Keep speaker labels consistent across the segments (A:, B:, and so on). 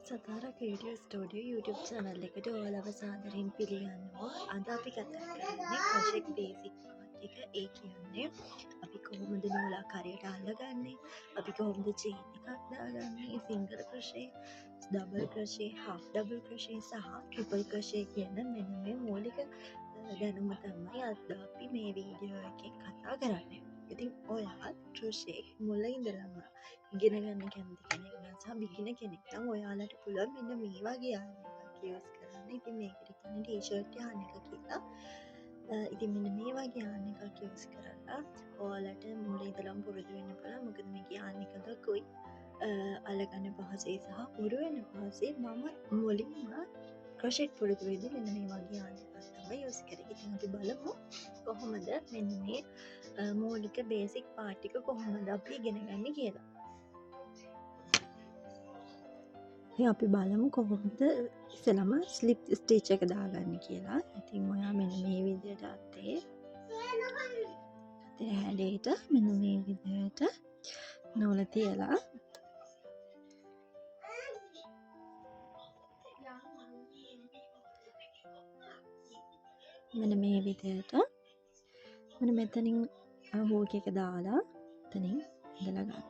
A: සතාරා creative studio YouTube channel එකට ඔයාලව සාදරයෙන් පිළිගන්නවා. අද අපි කතා කරන්නේ ක්‍රොෂෙට් බේසික් පාර්ට් එක. ඒ කියන්නේ අපි කොහොමද නූලක් හරියට අල්ලගන්නේ, අපි කොහොමද චේන් එකක් දාගන්නේ, single crochet, double crochet, half double crochet සහ ට්‍රිපල් ක්‍රොෂේ කියන මෙන්න මේ මූලික දැනුම තමයි අද අපි මේ වීඩියෝ එකෙන් කතා කරන්නේ. ඉතින් ඔයා ක්‍රොෂේ මුල ඉඳලම ඉගෙන ගන්න කැමති කෙනෙක් නම් සහ බිගිනර් කෙනෙක් නම් ඔයාලට පුළුවන් මෙන්න මේ වගේ යාන් එකක් යූස් කරන්න. ඉතින් මේකට කියන්නේ ටී-ෂර්ට් යාන් එක කියලා. ඉතින් මෙන්න මේ වගේ යාන් එකක් යූස් කරලා ඔයාලට මුල ඉඳලම පුරුදු වෙන්න පුළුවන්. මොකද මේ යාන් එක ලොකුයි. අල්ලගන්න පහසුයි සහ පුරු වෙන්න පහසුයි. මම මුලින්ම ක්‍රොෂෙට් පුරුදු වෙද්දී මෙන්න මේ වගේ යාන් එකක් තමයි යූස් කරේ. ඉතින් අපි බලමු කොහොමද මෙන්න මේ මූලික බේසික් පාර්ට් ටික කොහොමද අපි ඉගෙන ගන්න කියලා. ඉතින් අපි බලමු කොහොමද ඉස්සෙල්ලාම ස්ලිප් ස්ටිච් එක දාගන්න කියලා. ඉතින් ඔයා මෙන්න මේ විදිහට අතේ හැඩයට මෙන්න මේ විදිහට නූල තියලා මෙන්න මේ විදිහට මෙන්න මෙතනින් හුක් එක දාලා එතනින් ඉඳලා ගන්න.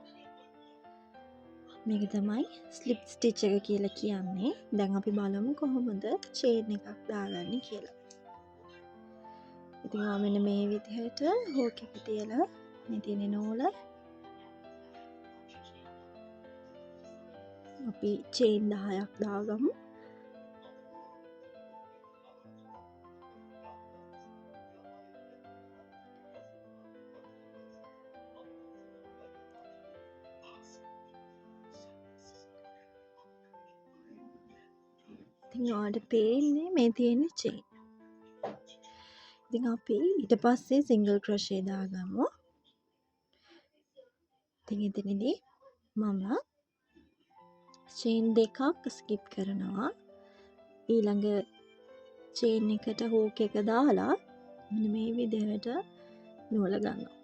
A: මේක තමයි ස්ලිප් ස්ටිච් එක කියලා කියන්නේ. දැන් අපි බලමු කොහොමද චේන් එකක් දාගන්නේ කියලා. ඉතින් මෙන්න මේ විදිහට හුක් එක තියලා මේ තියෙන නූල අපි චේන් 10ක් දාගමු. ඉතින් ඔයාලට පේන්නේ මේ තියෙන චේන්. ඉතින් අපි ඊට පස්සේ සිංගල් ක්‍රොෂේ දාගමු. ඉතින් එතනදී මම චේන් දෙකක් ස්කිප් කරනවා. ඊළඟ චේන් එකට හුක් එක දාලා මෙන්න මේ විදිහට නූල ගන්නවා.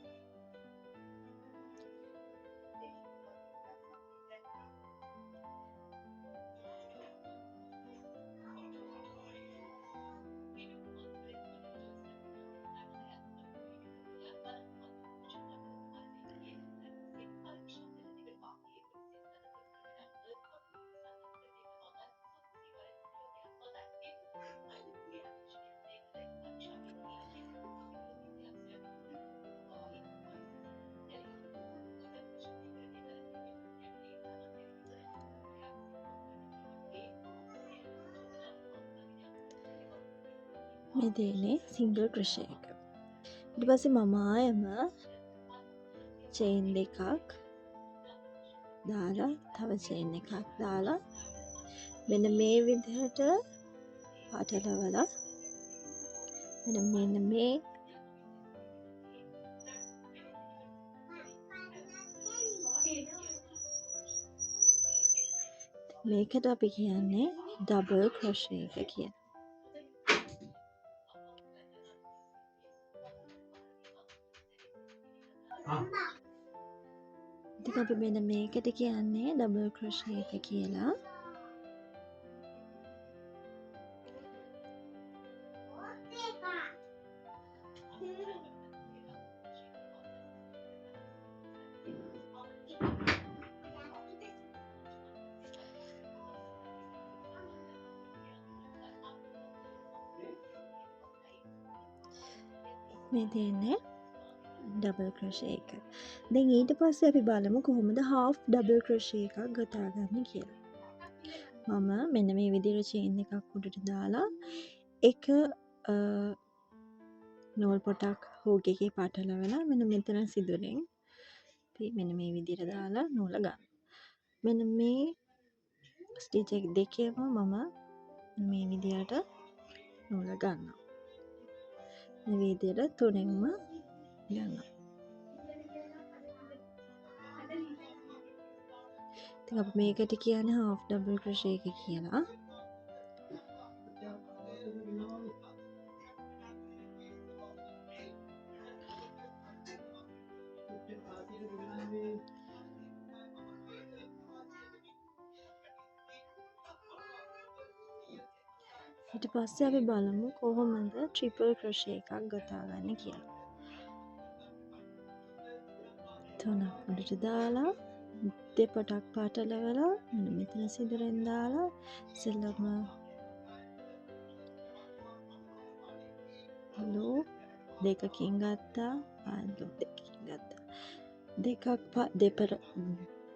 A: මේ තියෙන්නේ සිංගල් ක්‍රොෂේ එක. ඊට පස්සේ මම ආයෙම චේන් දෙකක් දාලා තව චේන් එකක් දාලා මෙන්න මේ විදිහට පටලවලා මෙන්න මේ මේකට අපි කියන්නේ ඩබල් ක්‍රොෂේ එක කියලා. ඉතින් අපි මෙන්න මේකට කියන්නේ ඩබල් ක්‍රොෂේ එක කියලා. මේ තියෙන්නේ ඩබල් ක්‍රොෂේ එක. දැන් ඊට පස්සේ අපි බලමු කොහොමද හාෆ් ඩබල් ක්‍රොෂේ එකක් ගොතාගන්නේ කියලා. මම මෙන්න මේ විදිහට චේන් එකක් උඩට දාලා එක නූල් පොටක් හුක් එකේ පටලවලා මෙන්න මෙතන සිදුරෙන් අපි මෙන්න මේ විදිහට දාලා නූල ගන්න. මෙන්න මේ ස්ටිච් එක දෙකේම මම මේ විදිහට නූල ගන්නවා. මේ විදිහට තුනෙන්ම ගන්නවා. ඉතින් අපි මේකට කියන්නේ half double crochet එක කියලා. ඊට පස්සේ අපි බලමු කොහොමද ට්‍රිපල් ක්‍රොෂේ එකක් ගොතාගන්නේ කියලා. 3ක් උඩට දාලා දෙපටක් පටලවලා මෙන්න මෙතන සිදුරෙන් දාලා ඉස්සෙල්ලම ලූප් දෙකකින් ගත්තා, ලූප් දෙකකින් ගත්තා.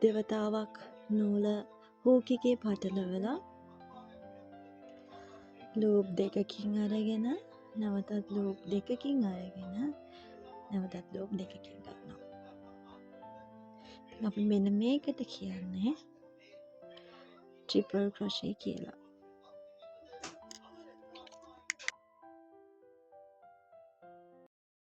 A: දෙවතාවක් නූල හූක් එකේ පටලවලා ලූප් දෙකකින් අරගෙන නැවතත් ලූප් දෙකකින් අරගෙන නැවතත් ලූප් දෙකකින් ගන්නවා. අපි මෙන්න මේකට කියන්නේ ට්‍රිපල් ක්‍රොෂේ කියලා.